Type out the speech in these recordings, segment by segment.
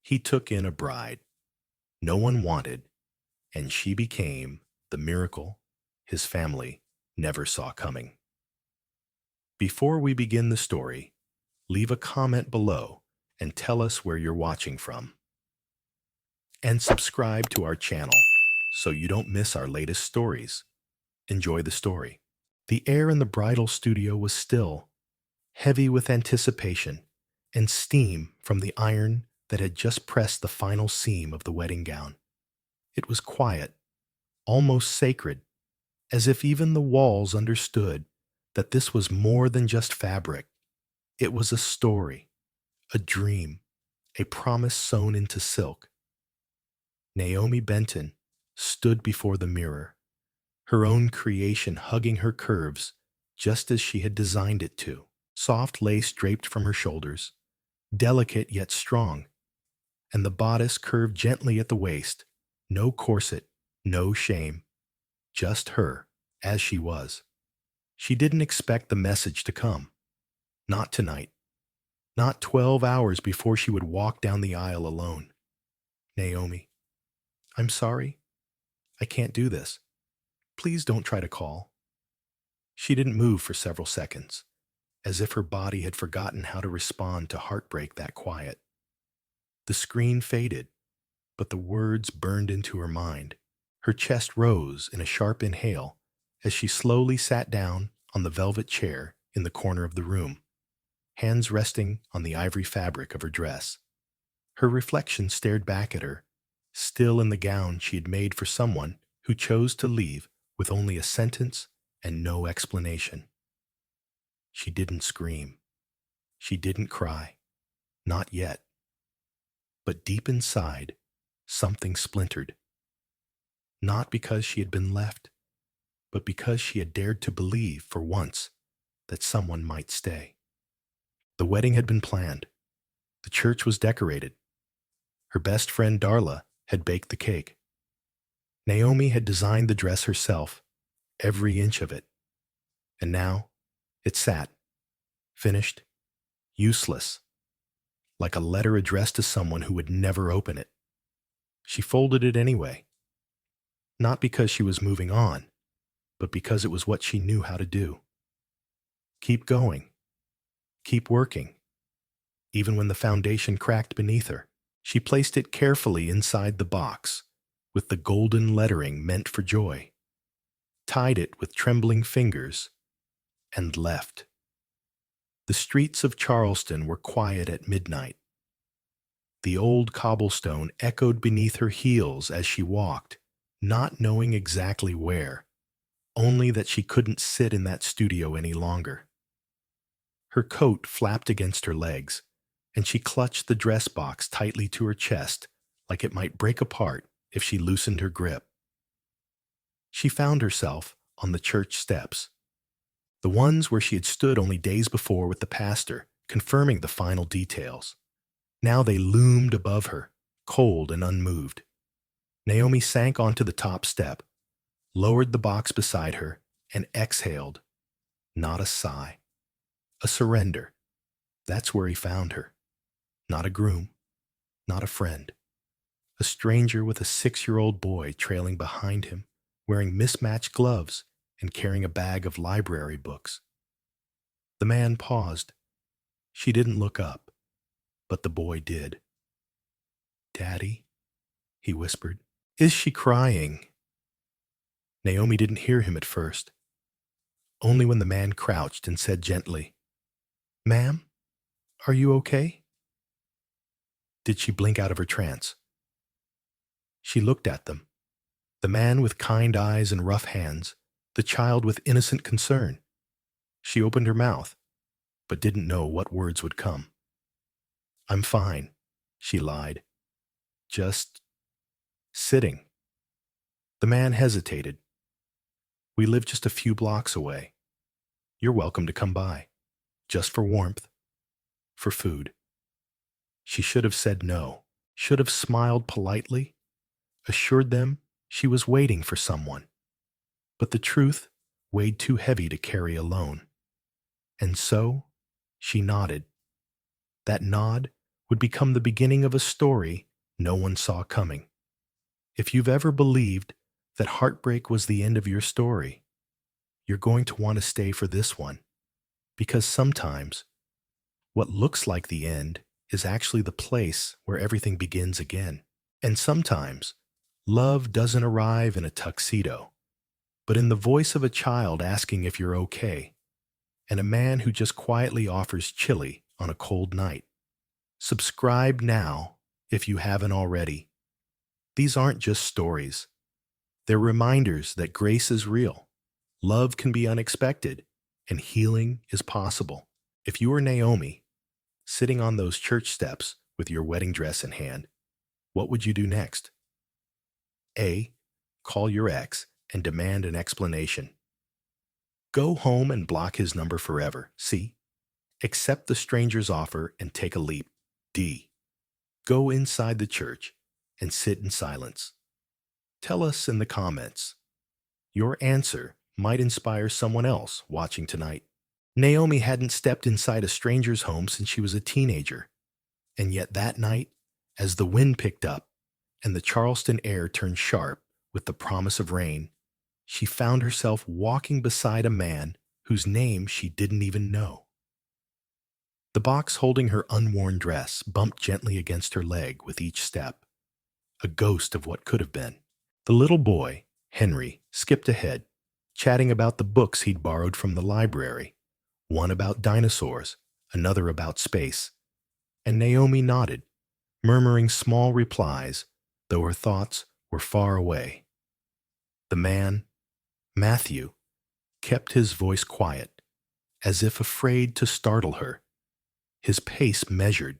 He took in a bride no one wanted, and she became the miracle his family never saw coming. Before we begin the story, leave a comment below and tell us where you're watching from. And subscribe to our channel so you don't miss our latest stories. Enjoy the story. The air in the bridal studio was still, heavy with anticipation and steam from the iron that had just pressed the final seam of the wedding gown. It was quiet, almost sacred, as if even the walls understood that this was more than just fabric. It was a story, a dream, a promise sewn into silk. Naomi Benton stood before the mirror, her own creation hugging her curves just as she had designed it to. Soft lace draped from her shoulders, delicate yet strong, and the bodice curved gently at the waist. No corset, no shame, just her, as she was. She didn't expect the message to come. Not tonight. Not 12 hours before she would walk down the aisle alone. Naomi, I'm sorry. I can't do this. Please don't try to call. She didn't move for several seconds, as if her body had forgotten how to respond to heartbreak that quiet. The screen faded, but the words burned into her mind. Her chest rose in a sharp inhale as she slowly sat down on the velvet chair in the corner of the room, hands resting on the ivory fabric of her dress. Her reflection stared back at her, still in the gown she had made for someone who chose to leave with only a sentence and no explanation. She didn't scream. She didn't cry. Not yet. But deep inside, something splintered. Not because she had been left, but because she had dared to believe for once that someone might stay. The wedding had been planned. The church was decorated. Her best friend Darla had baked the cake. Naomi had designed the dress herself, every inch of it. And now it sat, finished, useless, like a letter addressed to someone who would never open it. She folded it anyway, not because she was moving on, but because it was what she knew how to do. Keep going. Keep working. Even when the foundation cracked beneath her, she placed it carefully inside the box with the golden lettering meant for joy, tied it with trembling fingers, and left. The streets of Charleston were quiet at midnight. The old cobblestone echoed beneath her heels as she walked, not knowing exactly where, only that she couldn't sit in that studio any longer. Her coat flapped against her legs, and she clutched the dress box tightly to her chest like it might break apart if she loosened her grip. She found herself on the church steps, the ones where she had stood only days before with the pastor, confirming the final details. Now they loomed above her, cold and unmoved. Naomi sank onto the top step, lowered the box beside her, and exhaled. Not a sigh. A surrender. That's where he found her. Not a groom. Not a friend. A stranger with a 6-year-old boy trailing behind him, wearing mismatched gloves and carrying a bag of library books. The man paused. She didn't look up, but the boy did. "Daddy," he whispered. "Is she crying?" Naomi didn't hear him at first, only when the man crouched and said gently, "Ma'am, are you okay?" Did she blink out of her trance? She looked at them, the man with kind eyes and rough hands, the child with innocent concern. She opened her mouth, but didn't know what words would come. "I'm fine," she lied. "Just sitting." The man hesitated. "We live just a few blocks away. You're welcome to come by, just for warmth, for food." She should have said no, should have smiled politely, assured them she was waiting for someone. But the truth weighed too heavy to carry alone. And so she nodded. That nod would become the beginning of a story no one saw coming. If you've ever believed that heartbreak was the end of your story, you're going to want to stay for this one, because sometimes what looks like the end is actually the place where everything begins again. And sometimes love doesn't arrive in a tuxedo, but in the voice of a child asking if you're okay, and a man who just quietly offers chili on a cold night. Subscribe now if you haven't already. These aren't just stories. They're reminders that grace is real, love can be unexpected, and healing is possible. If you were Naomi, sitting on those church steps with your wedding dress in hand, what would you do next? A. Call your ex and demand an explanation. Go home and block his number forever. C. Accept the stranger's offer and take a leap. D. Go inside the church and sit in silence. Tell us in the comments. Your answer might inspire someone else watching tonight. Naomi hadn't stepped inside a stranger's home since she was a teenager. And yet that night, as the wind picked up and the Charleston air turned sharp with the promise of rain, she found herself walking beside a man whose name she didn't even know. The box holding her unworn dress bumped gently against her leg with each step, a ghost of what could have been. The little boy, Henry, skipped ahead, chatting about the books he'd borrowed from the library, one about dinosaurs, another about space, and Naomi nodded, murmuring small replies, though her thoughts were far away. The man, Matthew, kept his voice quiet, as if afraid to startle her, his pace measured,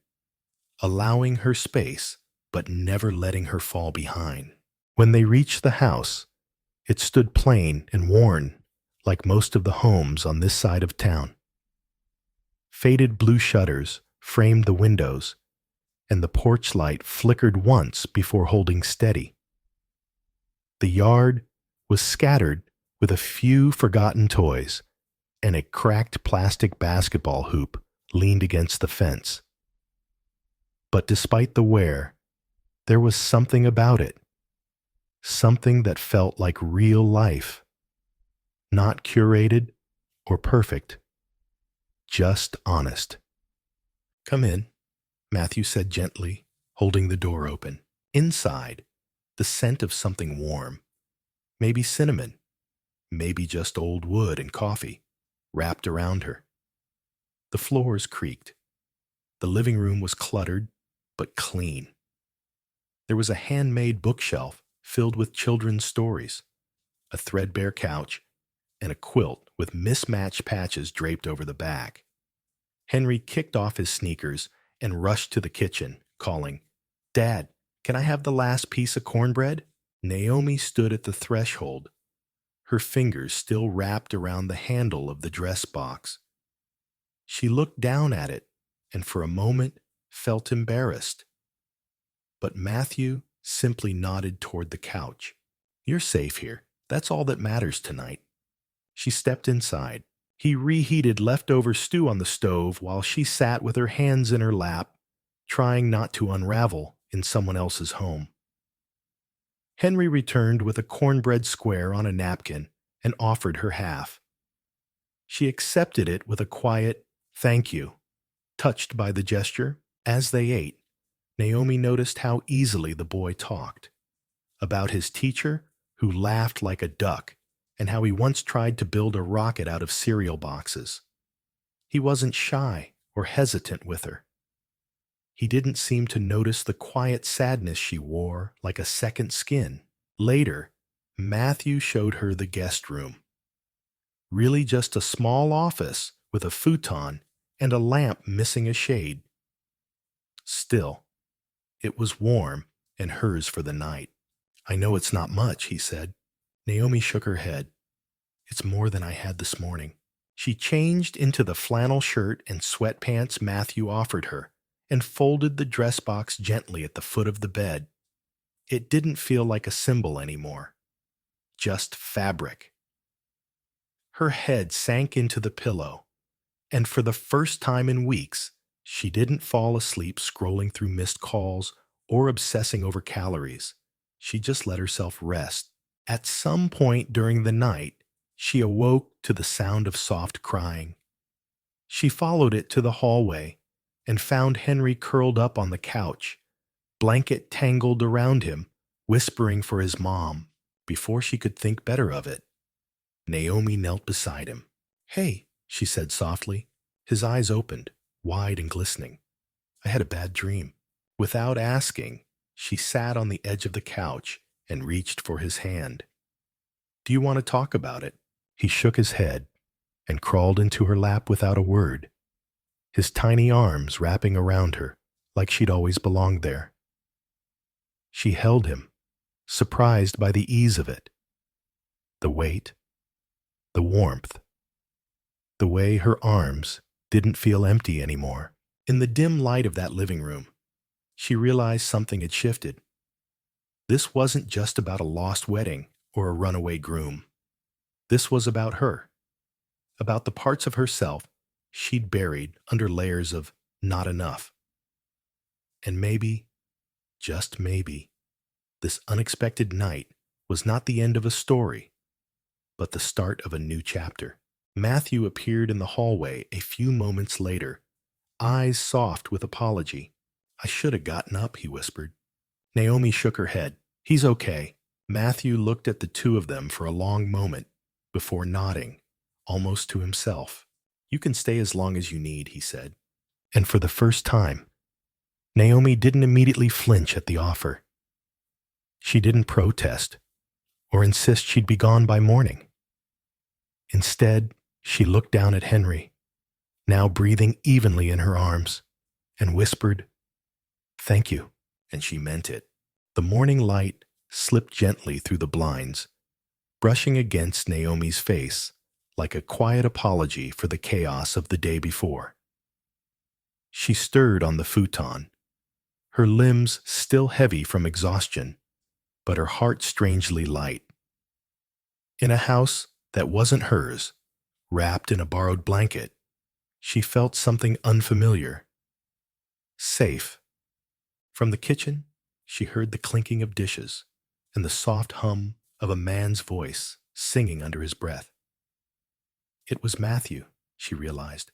allowing her space but never letting her fall behind. When they reached the house, it stood plain and worn like most of the homes on this side of town. Faded blue shutters framed the windows, and the porch light flickered once before holding steady. The yard was scattered with a few forgotten toys, and a cracked plastic basketball hoop leaned against the fence. But despite the wear, there was something about it, something that felt like real life, not curated or perfect, just honest. "Come in," Matthew said gently, holding the door open. Inside, the scent of something warm, maybe cinnamon, maybe just old wood and coffee, wrapped around her. The floors creaked. The living room was cluttered, but clean. There was a handmade bookshelf filled with children's stories, a threadbare couch, and a quilt with mismatched patches draped over the back. Henry kicked off his sneakers and rushed to the kitchen, calling, "Dad, can I have the last piece of cornbread?" Naomi stood at the threshold, her fingers still wrapped around the handle of the dress box. She looked down at it and for a moment felt embarrassed. But Matthew simply nodded toward the couch. "You're safe here. That's all that matters tonight." She stepped inside. He reheated leftover stew on the stove while she sat with her hands in her lap, trying not to unravel in someone else's home. Henry returned with a cornbread square on a napkin and offered her half. She accepted it with a quiet "thank you." Touched by the gesture, as they ate, Naomi noticed how easily the boy talked. About his teacher, who laughed like a duck, and how he once tried to build a rocket out of cereal boxes. He wasn't shy or hesitant with her. He didn't seem to notice the quiet sadness she wore like a second skin. Later, Matthew showed her the guest room. Really just a small office with a futon and a lamp missing a shade. Still, it was warm and hers for the night. "I know it's not much," he said. Naomi shook her head. "It's more than I had this morning." She changed into the flannel shirt and sweatpants Matthew offered her and folded the dress box gently at the foot of the bed. It didn't feel like a symbol anymore, just fabric. Her head sank into the pillow, and for the first time in weeks, She didn't fall asleep scrolling through missed calls or obsessing over calories. She just let herself rest. At some point during the night, she awoke to the sound of soft crying. She followed it to the hallway and found Henry curled up on the couch, blanket tangled around him, whispering for his mom. Before she could think better of it, Naomi knelt beside him. "Hey," she said softly. His eyes opened, wide and glistening. "I had a bad dream." Without asking, she sat on the edge of the couch and reached for his hand. "Do you want to talk about it?" He shook his head and crawled into her lap without a word, his tiny arms wrapping around her like she'd always belonged there. She held him, surprised by the ease of it, the weight, the warmth, the way her arms didn't feel empty anymore. In the dim light of that living room, she realized something had shifted. This wasn't just about a lost wedding or a runaway groom. This was about her, about the parts of herself she'd buried under layers of not enough. And maybe, just maybe, this unexpected night was not the end of a story, but the start of a new chapter. Matthew appeared in the hallway a few moments later, eyes soft with apology. "I should have gotten up," he whispered. Naomi shook her head. "He's okay." Matthew looked at the two of them for a long moment before nodding, almost to himself. "You can stay as long as you need," he said. And for the first time, Naomi didn't immediately flinch at the offer. She didn't protest or insist she'd be gone by morning. Instead, she looked down at Henry, now breathing evenly in her arms, and whispered, "Thank you," and she meant it. The morning light slipped gently through the blinds, brushing against Naomi's face like a quiet apology for the chaos of the day before. She stirred on the futon, her limbs still heavy from exhaustion, but her heart strangely light. In a house that wasn't hers, wrapped in a borrowed blanket, she felt something unfamiliar. Safe. From the kitchen, she heard the clinking of dishes and the soft hum of a man's voice singing under his breath. It was Matthew, she realized,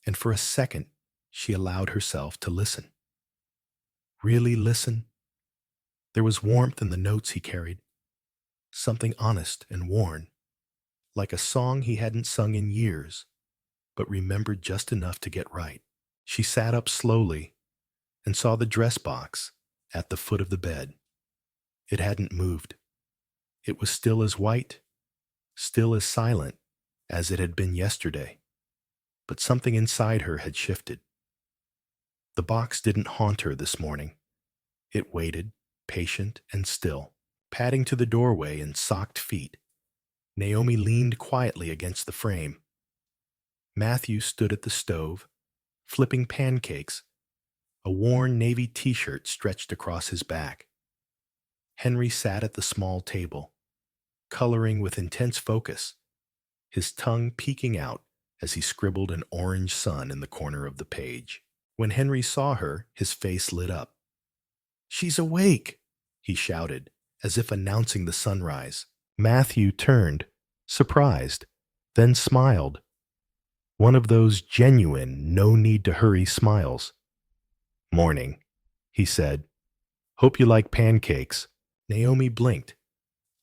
and for a second she allowed herself to listen. Really listen. There was warmth in the notes he carried, something honest and worn, like a song he hadn't sung in years, but remembered just enough to get right. She sat up slowly and saw the dress box at the foot of the bed. It hadn't moved. It was still as white, still as silent as it had been yesterday, but something inside her had shifted. The box didn't haunt her this morning. It waited, patient and still. Padding to the doorway in socked feet, Naomi leaned quietly against the frame. Matthew stood at the stove, flipping pancakes, a worn navy t-shirt stretched across his back. Henry sat at the small table, coloring with intense focus, his tongue peeking out as he scribbled an orange sun in the corner of the page. When Henry saw her, his face lit up. "She's awake!" he shouted, as if announcing the sunrise. Matthew turned, surprised, then smiled. One of those genuine, no-need-to-hurry smiles. "Morning," he said. "Hope you like pancakes." Naomi blinked,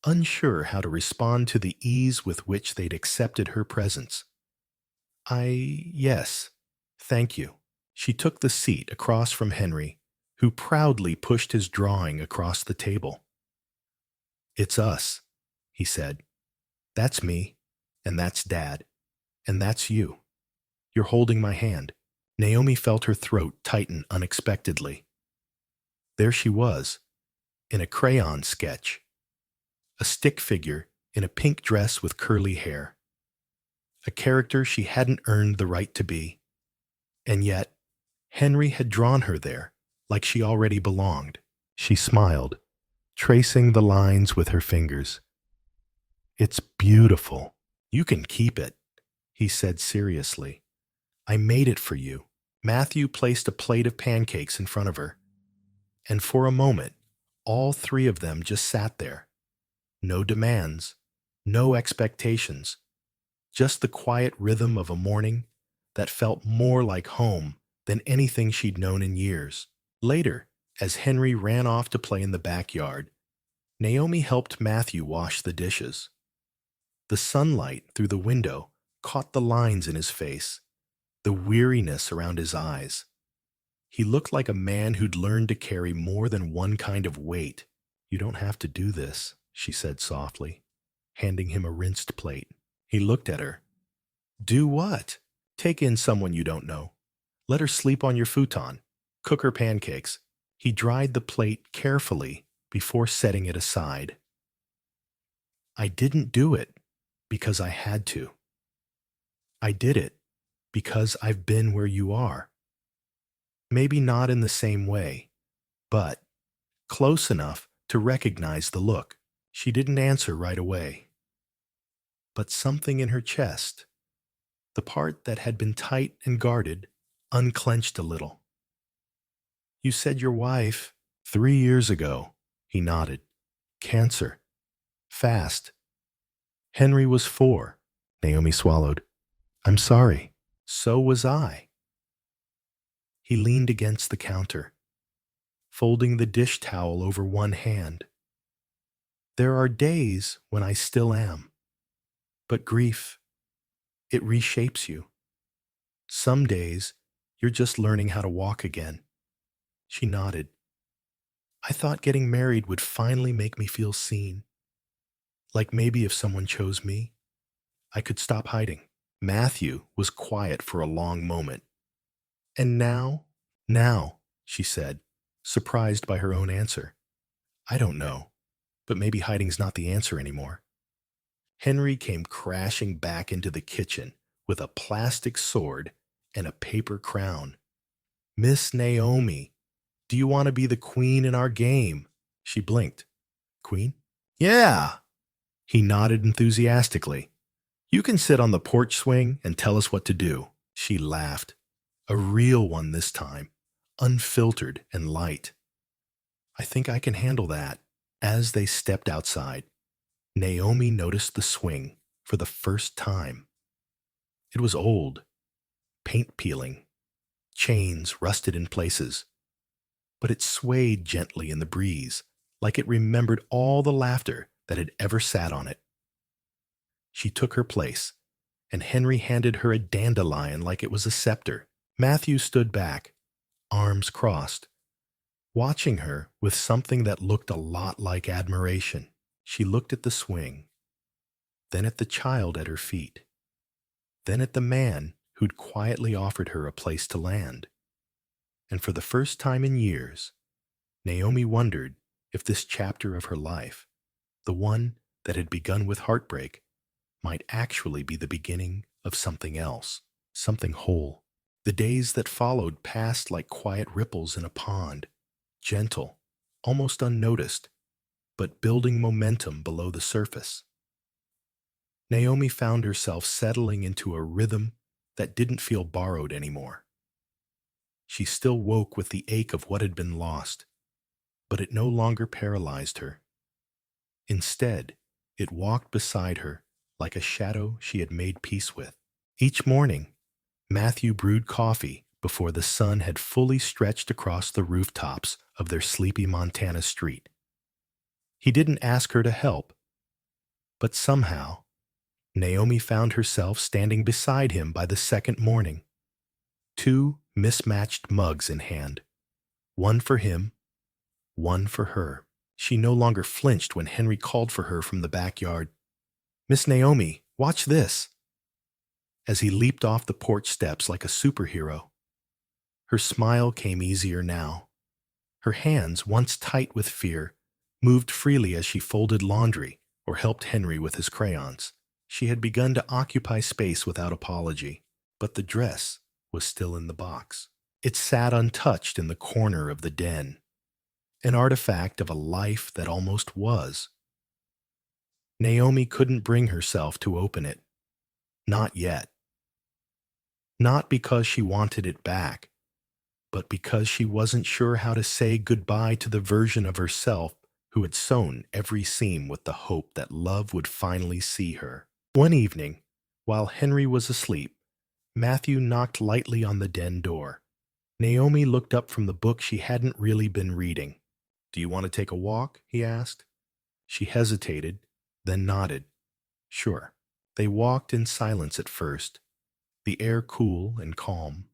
unsure how to respond to the ease with which they'd accepted her presence. Yes, thank you." She took the seat across from Henry, who proudly pushed his drawing across the table. "It's us," he said. "That's me, and that's Dad, and that's you. You're holding my hand." Naomi felt her throat tighten unexpectedly. There she was, in a crayon sketch, a stick figure in a pink dress with curly hair, a character she hadn't earned the right to be. And yet, Henry had drawn her there, like she already belonged. She smiled, tracing the lines with her fingers. "It's beautiful. You can keep it," he said seriously. "I made it for you. Matthew placed a plate of pancakes in front of her, and for a moment, all three of them just sat there. No demands, no expectations, just the quiet rhythm of a morning that felt more like home than anything she'd known in years. Later, as Henry ran off to play in the backyard, Naomi helped Matthew wash the dishes. The sunlight through the window caught the lines in his face, the weariness around his eyes. He looked like a man who'd learned to carry more than one kind of weight. "You don't have to do this," she said softly, handing him a rinsed plate. He looked at her. "Do what?" "Take in someone you don't know. Let her sleep on your futon. Cook her pancakes." He dried the plate carefully before setting it aside. "I didn't do it because I had to. I did it because I've been where you are. Maybe not in the same way, but close enough to recognize the look." She didn't answer right away. But something in her chest, the part that had been tight and guarded, unclenched a little. "You said your wife 3 years ago." He nodded. "Cancer. Fast." "Henry was 4. Naomi swallowed. "I'm sorry." "So was I." He leaned against the counter, folding the dish towel over one hand. "There are days when I still am. But grief, it reshapes you. Some days, you're just learning how to walk again." She nodded. "I thought getting married would finally make me feel seen. Like maybe if someone chose me, I could stop hiding." Matthew was quiet for a long moment. "And now?" "Now," she said, surprised by her own answer. "I don't know, but maybe hiding's not the answer anymore." Henry came crashing back into the kitchen with a plastic sword and a paper crown. "Miss Naomi, do you want to be the queen in our game?" She blinked. "Queen?" "Yeah." He nodded enthusiastically. "You can sit on the porch swing and tell us what to do." She laughed. A real one this time, unfiltered and light. "I think I can handle that." As they stepped outside, Naomi noticed the swing for the first time. It was old, paint peeling, chains rusted in places, but it swayed gently in the breeze, like it remembered all the laughter that had ever sat on it. She took her place, and Henry handed her a dandelion like it was a scepter. Matthew stood back, arms crossed, watching her with something that looked a lot like admiration. She looked at the swing, then at the child at her feet, then at the man who'd quietly offered her a place to land. And for the first time in years, Naomi wondered if this chapter of her life, the one that had begun with heartbreak, might actually be the beginning of something else, something whole. The days that followed passed like quiet ripples in a pond, gentle, almost unnoticed, but building momentum below the surface. Naomi found herself settling into a rhythm that didn't feel borrowed anymore. She still woke with the ache of what had been lost, but it no longer paralyzed her. Instead, it walked beside her like a shadow she had made peace with. Each morning, Matthew brewed coffee before the sun had fully stretched across the rooftops of their sleepy Montana street. He didn't ask her to help, but somehow, Naomi found herself standing beside him by the second morning, 2 mismatched mugs in hand, one for him, one for her. She no longer flinched when Henry called for her from the backyard. "Miss Naomi, watch this," as he leaped off the porch steps like a superhero. Her smile came easier now. Her hands, once tight with fear, moved freely as she folded laundry or helped Henry with his crayons. She had begun to occupy space without apology, but the dress was still in the box. It sat untouched in the corner of the den, an artifact of a life that almost was. Naomi couldn't bring herself to open it. Not yet. Not because she wanted it back, but because she wasn't sure how to say goodbye to the version of herself who had sewn every seam with the hope that love would finally see her. One evening, while Henry was asleep, Matthew knocked lightly on the den door. Naomi looked up from the book she hadn't really been reading. "Do you want to take a walk?" he asked. She hesitated, then nodded. "Sure." They walked in silence at first, the air cool and calm,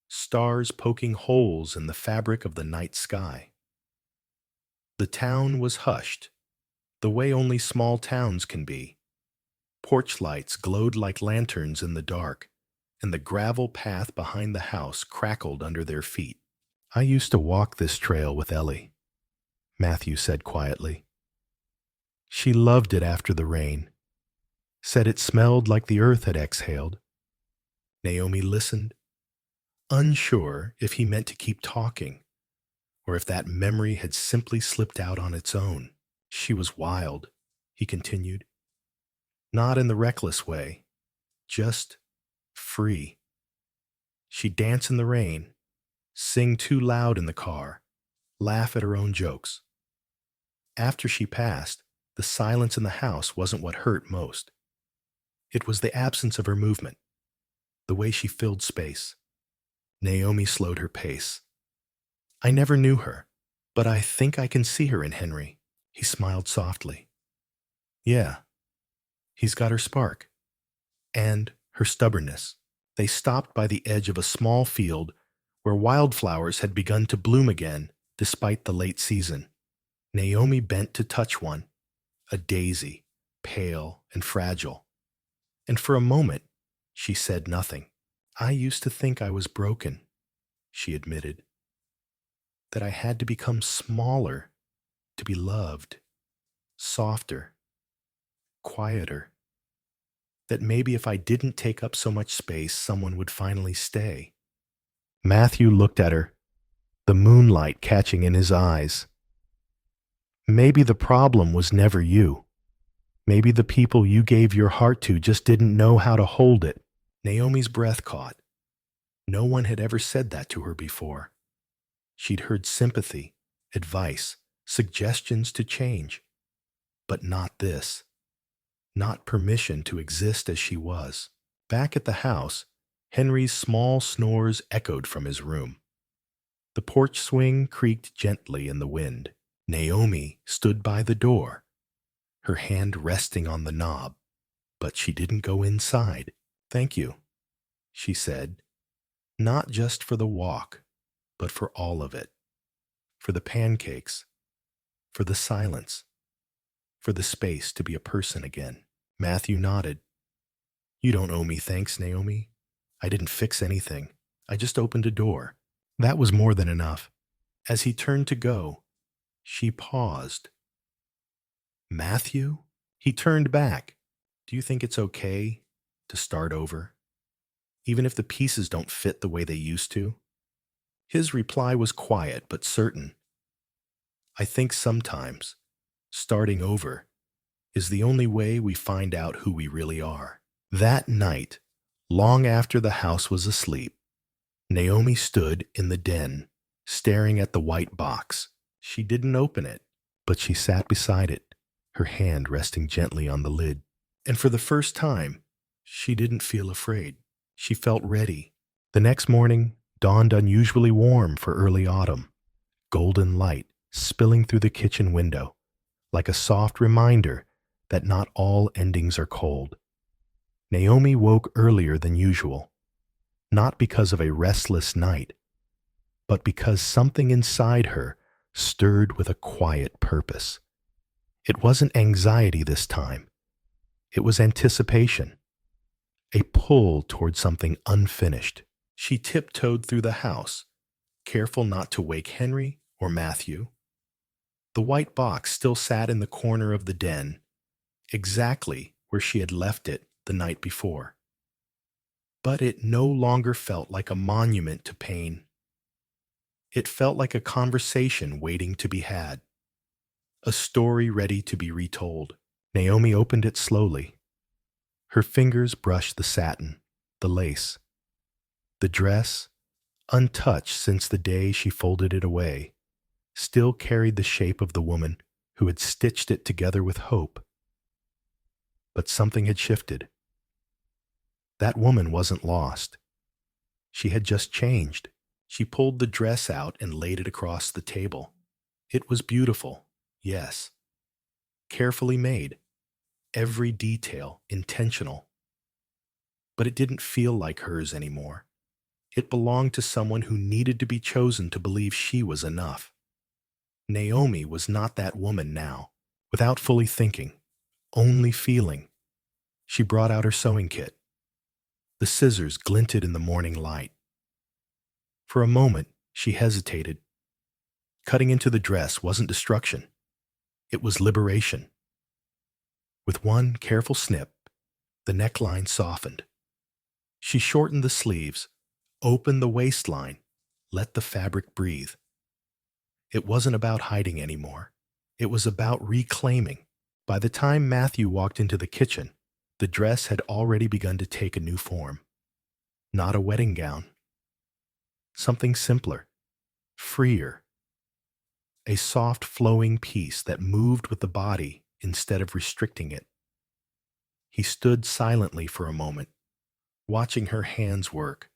stars poking holes in the fabric of the night sky. The town was hushed, the way only small towns can be. Porch lights glowed like lanterns in the dark, and the gravel path behind the house crackled under their feet. "I used to walk this trail with Ellie," Matthew said quietly. "She loved it after the rain, said it smelled like the earth had exhaled." Naomi listened, unsure if he meant to keep talking, or if that memory had simply slipped out on its own. "She was wild," he continued. "Not in the reckless way, just free. She'd dance in the rain, sing too loud in the car, laugh at her own jokes. After she passed, the silence in the house wasn't what hurt most. It was the absence of her movement, the way she filled space." Naomi slowed her pace. "I never knew her, but I think I can see her in Henry." He smiled softly. "Yeah, he's got her spark. And her stubbornness." They stopped by the edge of a small field where wildflowers had begun to bloom again despite the late season. Naomi bent to touch one, a daisy, pale and fragile. And for a moment, she said nothing. "I used to think I was broken," she admitted. "That I had to become smaller to be loved, softer, quieter. That maybe if I didn't take up so much space, someone would finally stay." Matthew looked at her, the moonlight catching in his eyes. "Maybe the problem was never you. Maybe the people you gave your heart to just didn't know how to hold it." Naomi's breath caught. No one had ever said that to her before. She'd heard sympathy, advice, suggestions to change, but not this. Not permission to exist as she was. Back at the house, Henry's small snores echoed from his room. The porch swing creaked gently in the wind. Naomi stood by the door, her hand resting on the knob, but she didn't go inside. "Thank you," she said, "not just for the walk, but for all of it. For the pancakes, for the silence, for the space to be a person again." Matthew nodded. "You don't owe me thanks, Naomi. I didn't fix anything. I just opened a door." That was more than enough. As he turned to go, she paused. "Matthew?" He turned back. "Do you think it's okay to start over, even if the pieces don't fit the way they used to?" His reply was quiet but certain. "I think sometimes starting over is the only way we find out who we really are." That night, long after the house was asleep, Naomi stood in the den, staring at the white box. She didn't open it, but she sat beside it, her hand resting gently on the lid. And for the first time, she didn't feel afraid. She felt ready. The next morning dawned unusually warm for early autumn, golden light spilling through the kitchen window, like a soft reminder that not all endings are cold. Naomi woke earlier than usual, not because of a restless night, but because something inside her stirred with a quiet purpose. It wasn't anxiety this time. It was anticipation, a pull toward something unfinished. She tiptoed through the house, careful not to wake Henry or Matthew. The white box still sat in the corner of the den, exactly where she had left it the night before. But it no longer felt like a monument to pain. It felt like a conversation waiting to be had, a story ready to be retold. Naomi opened it slowly. Her fingers brushed the satin, the lace. The dress, untouched since the day she folded it away, still carried the shape of the woman who had stitched it together with hope. But something had shifted. That woman wasn't lost. She had just changed. She pulled the dress out and laid it across the table. It was beautiful, yes. Carefully made. Every detail intentional. But it didn't feel like hers anymore. It belonged to someone who needed to be chosen to believe she was enough. Naomi was not that woman now. Without fully thinking, only feeling, she brought out her sewing kit. The scissors glinted in the morning light. For a moment, she hesitated. Cutting into the dress wasn't destruction. It was liberation. With one careful snip, the neckline softened. She shortened the sleeves, opened the waistline, let the fabric breathe. It wasn't about hiding anymore. It was about reclaiming. By the time Matthew walked into the kitchen, the dress had already begun to take a new form. Not a wedding gown. Something simpler, freer. A soft flowing piece that moved with the body instead of restricting it. He stood silently for a moment, watching her hands work,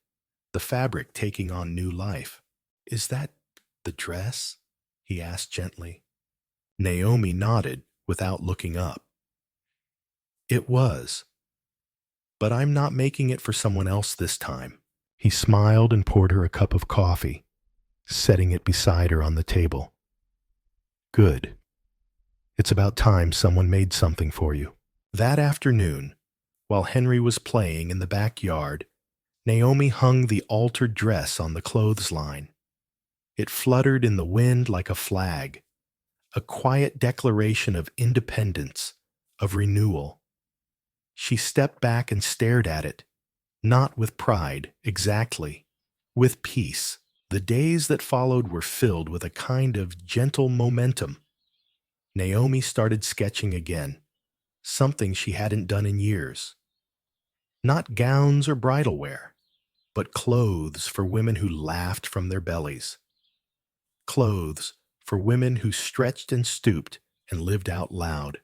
the fabric taking on new life. "Is that the dress?" he asked gently. Naomi nodded without looking up. "It was. But I'm not making it for someone else this time." He smiled and poured her a cup of coffee, setting it beside her on the table. "Good. It's about time someone made something for you." That afternoon, while Henry was playing in the backyard, Naomi hung the altered dress on the clothesline. It fluttered in the wind like a flag, a quiet declaration of independence, of renewal. She stepped back and stared at it, not with pride, exactly, with peace. The days that followed were filled with a kind of gentle momentum. Naomi started sketching again, something she hadn't done in years. Not gowns or bridal wear, but clothes for women who laughed from their bellies. Clothes for women who stretched and stooped and lived out loud.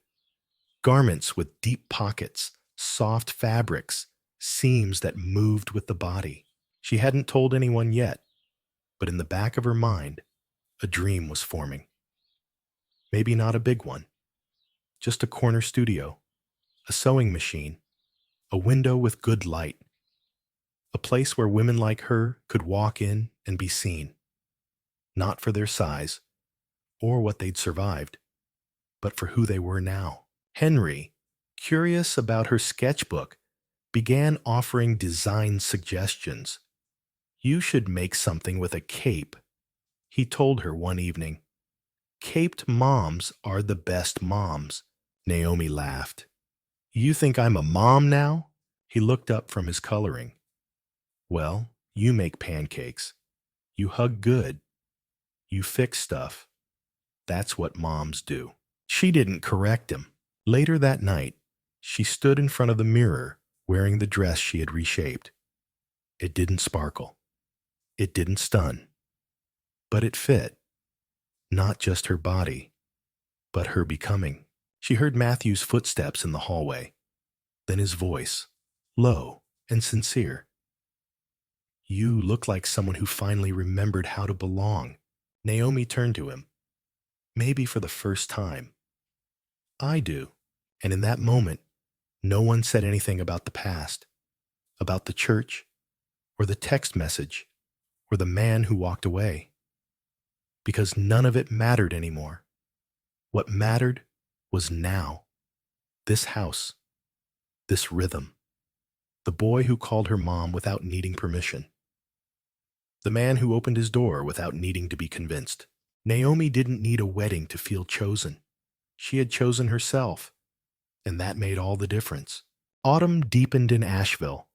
Garments with deep pockets, soft fabrics, seams that moved with the body. She hadn't told anyone yet, but in the back of her mind, a dream was forming. Maybe not a big one, just a corner studio, a sewing machine, a window with good light, a place where women like her could walk in and be seen, not for their size or what they'd survived, but for who they were now. Henry, curious about her sketchbook, began offering design suggestions. "You should make something with a cape," he told her one evening. "Caped moms are the best moms." Naomi laughed. "You think I'm a mom now?" He looked up from his coloring. "Well, you make pancakes. You hug good. You fix stuff. That's what moms do." She didn't correct him. Later that night, she stood in front of the mirror wearing the dress she had reshaped. It didn't sparkle. It didn't stun. But it fit. Not just her body, but her becoming. She heard Matthew's footsteps in the hallway, then his voice, low and sincere. "You look like someone who finally remembered how to belong." Naomi turned to him, maybe for the first time. "I do." And in that moment, no one said anything about the past, about the church, or the text message, or the man who walked away. Because none of it mattered anymore. What mattered was now. This house. This rhythm. The boy who called her mom without needing permission. The man who opened his door without needing to be convinced. Naomi didn't need a wedding to feel chosen. She had chosen herself, and that made all the difference. Autumn deepened in Asheville,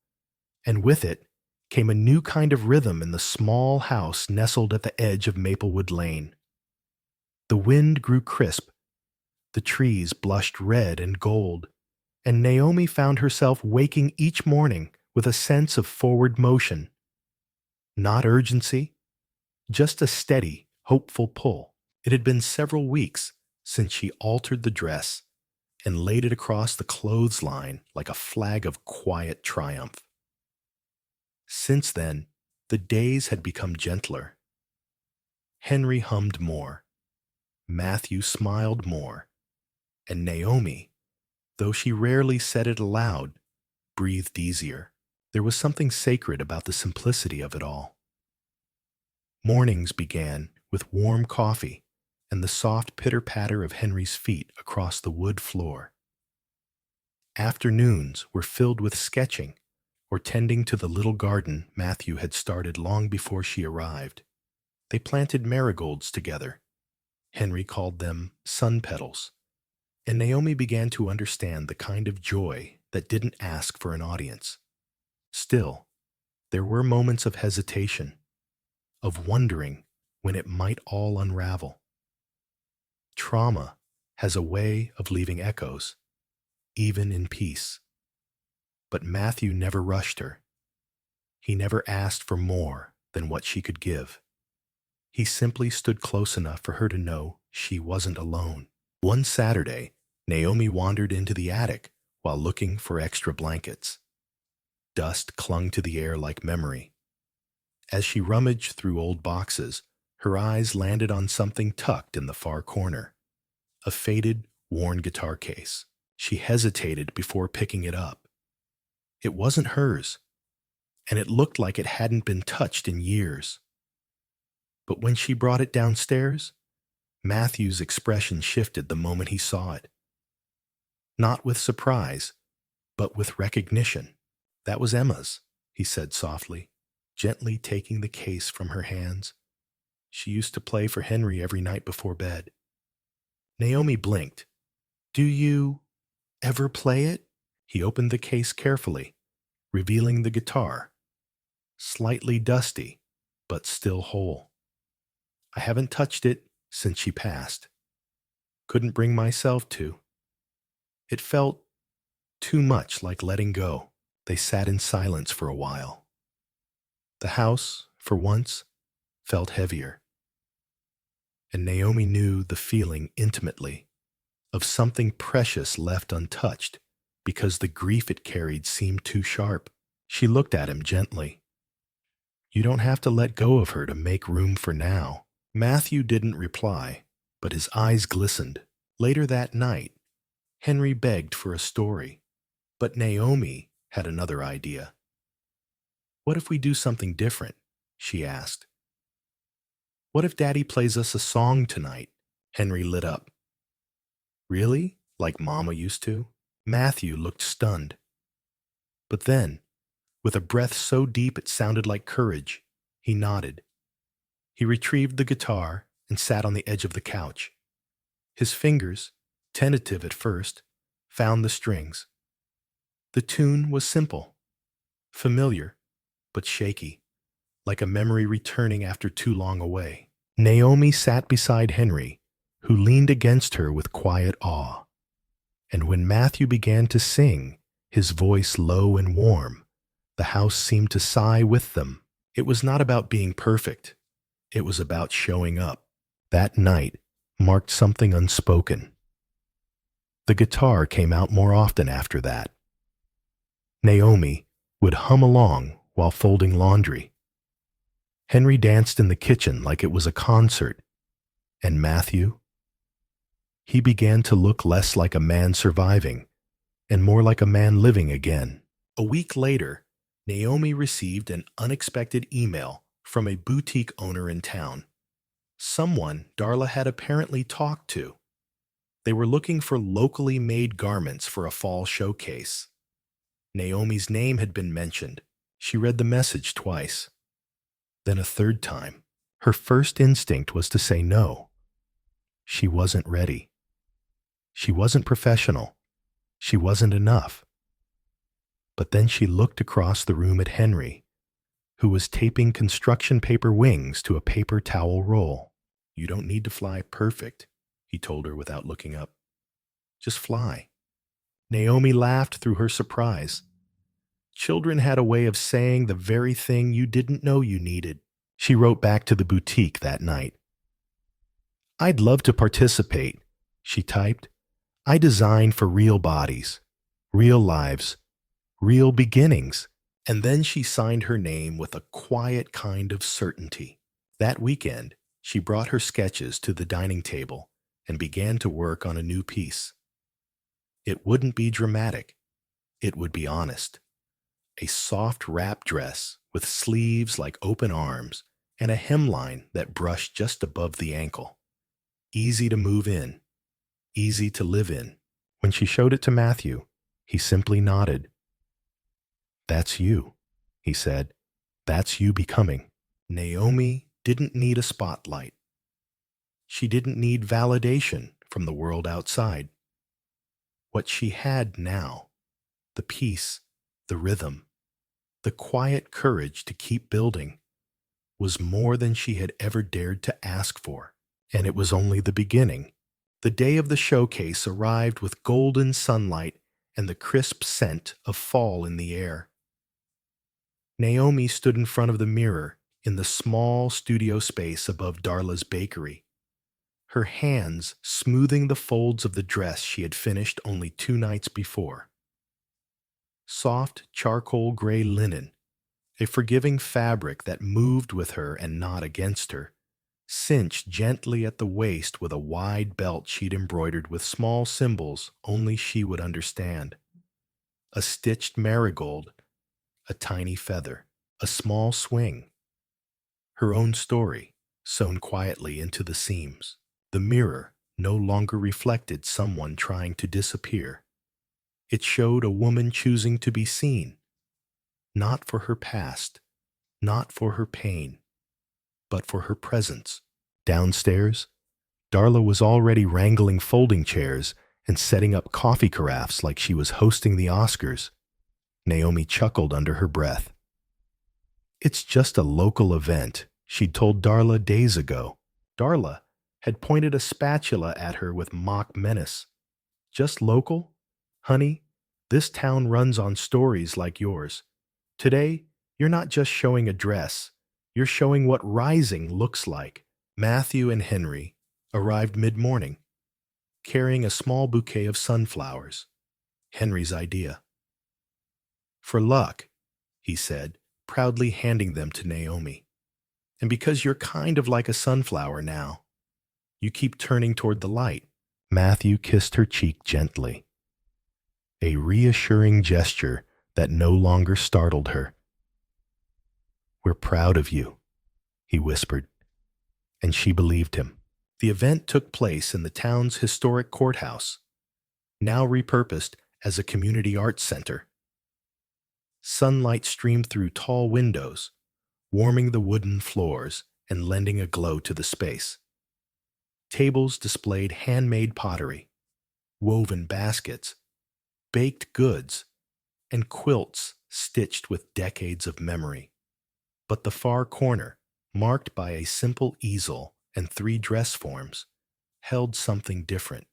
and with it came a new kind of rhythm in the small house nestled at the edge of Maplewood Lane. The wind grew crisp, the trees blushed red and gold, and Naomi found herself waking each morning with a sense of forward motion. Not urgency, just a steady, hopeful pull. It had been several weeks since she altered the dress and laid it across the clothesline like a flag of quiet triumph. Since then, the days had become gentler. Henry hummed more, Matthew smiled more, and Naomi, though she rarely said it aloud, breathed easier. There was something sacred about the simplicity of it all. Mornings began with warm coffee and the soft pitter-patter of Henry's feet across the wood floor. Afternoons were filled with sketching or tending to the little garden Matthew had started long before she arrived. They planted marigolds together. Henry called them sun petals, and Naomi began to understand the kind of joy that didn't ask for an audience. Still, there were moments of hesitation, of wondering when it might all unravel. Trauma has a way of leaving echoes, even in peace. But Matthew never rushed her. He never asked for more than what she could give. He simply stood close enough for her to know she wasn't alone. One Saturday, Naomi wandered into the attic while looking for extra blankets. Dust clung to the air like memory. As she rummaged through old boxes, her eyes landed on something tucked in the far corner, a faded, worn guitar case. She hesitated before picking it up. It wasn't hers, and it looked like it hadn't been touched in years. But when she brought it downstairs, Matthew's expression shifted the moment he saw it. Not with surprise, but with recognition. "That was Emma's," he said softly, gently taking the case from her hands. "She used to play for Henry every night before bed." Naomi blinked. "Do you ever play it?" He opened the case carefully, revealing the guitar, slightly dusty, but still whole. "I haven't touched it since she passed. Couldn't bring myself to. It felt too much like letting go." They sat in silence for a while. The house, for once, felt heavier. And Naomi knew the feeling intimately of something precious left untouched because the grief it carried seemed too sharp. She looked at him gently. "You don't have to let go of her to make room for now." Matthew didn't reply, but his eyes glistened. Later that night, Henry begged for a story, but Naomi had another idea. "What if we do something different?" she asked. "What if Daddy plays us a song tonight?" Henry lit up. "Really? Like Mama used to?" Matthew looked stunned. But then, with a breath so deep it sounded like courage, he nodded. He retrieved the guitar and sat on the edge of the couch. His fingers, tentative at first, found the strings. The tune was simple, familiar, but shaky, like a memory returning after too long away. Naomi sat beside Henry, who leaned against her with quiet awe. And when Matthew began to sing, his voice low and warm, the house seemed to sigh with them. It was not about being perfect. It was about showing up. That night marked something unspoken. The guitar came out more often after that. Naomi would hum along while folding laundry. Henry danced in the kitchen like it was a concert. And Matthew? He began to look less like a man surviving and more like a man living again. A week later, Naomi received an unexpected email from a boutique owner in town. Someone Darla had apparently talked to. They were looking for locally made garments for a fall showcase. Naomi's name had been mentioned. She read the message twice. Then a third time. Her first instinct was to say no. She wasn't ready. She wasn't professional. She wasn't enough. But then she looked across the room at Henry, who was taping construction paper wings to a paper towel roll. "You don't need to fly perfect," he told her without looking up. "Just fly." Naomi laughed through her surprise. Children had a way of saying the very thing you didn't know you needed. She wrote back to the boutique that night. I'd love to participate, she typed. I design for real bodies, real lives, real beginnings. And then she signed her name with a quiet kind of certainty. That weekend, she brought her sketches to the dining table and began to work on a new piece. It wouldn't be dramatic. It would be honest. A soft wrap dress with sleeves like open arms and a hemline that brushed just above the ankle. Easy to move in, easy to live in. When she showed it to Matthew, he simply nodded. That's you, he said. That's you becoming. Naomi didn't need a spotlight. She didn't need validation from the world outside. What she had now, the peace, the rhythm, the quiet courage to keep building, was more than she had ever dared to ask for. And it was only the beginning. The day of the showcase arrived with golden sunlight and the crisp scent of fall in the air. Naomi stood in front of the mirror in the small studio space above Darla's bakery, her hands smoothing the folds of the dress she had finished only 2 nights before. Soft charcoal gray linen, a forgiving fabric that moved with her and not against her, cinched gently at the waist with a wide belt she'd embroidered with small symbols only she would understand. A stitched marigold, a tiny feather, a small swing. Her own story, sewn quietly into the seams. The mirror no longer reflected someone trying to disappear. It showed a woman choosing to be seen, not for her past, not for her pain, but for her presence. Downstairs, Darla was already wrangling folding chairs and setting up coffee carafes like she was hosting the Oscars. Naomi chuckled under her breath. It's just a local event, she'd told Darla days ago. Darla had pointed a spatula at her with mock menace. Just local? Honey, this town runs on stories like yours. Today, you're not just showing a dress, you're showing what rising looks like. Matthew and Henry arrived mid-morning, carrying a small bouquet of sunflowers. Henry's idea. For luck, he said, proudly handing them to Naomi. And because you're kind of like a sunflower now, you keep turning toward the light. Matthew kissed her cheek gently. A reassuring gesture that no longer startled her. We're proud of you, he whispered, and she believed him. The event took place in the town's historic courthouse, now repurposed as a community arts center. Sunlight streamed through tall windows, warming the wooden floors and lending a glow to the space. Tables displayed handmade pottery, woven baskets, baked goods, and quilts stitched with decades of memory. But the far corner, marked by a simple easel and 3 dress forms, held something different,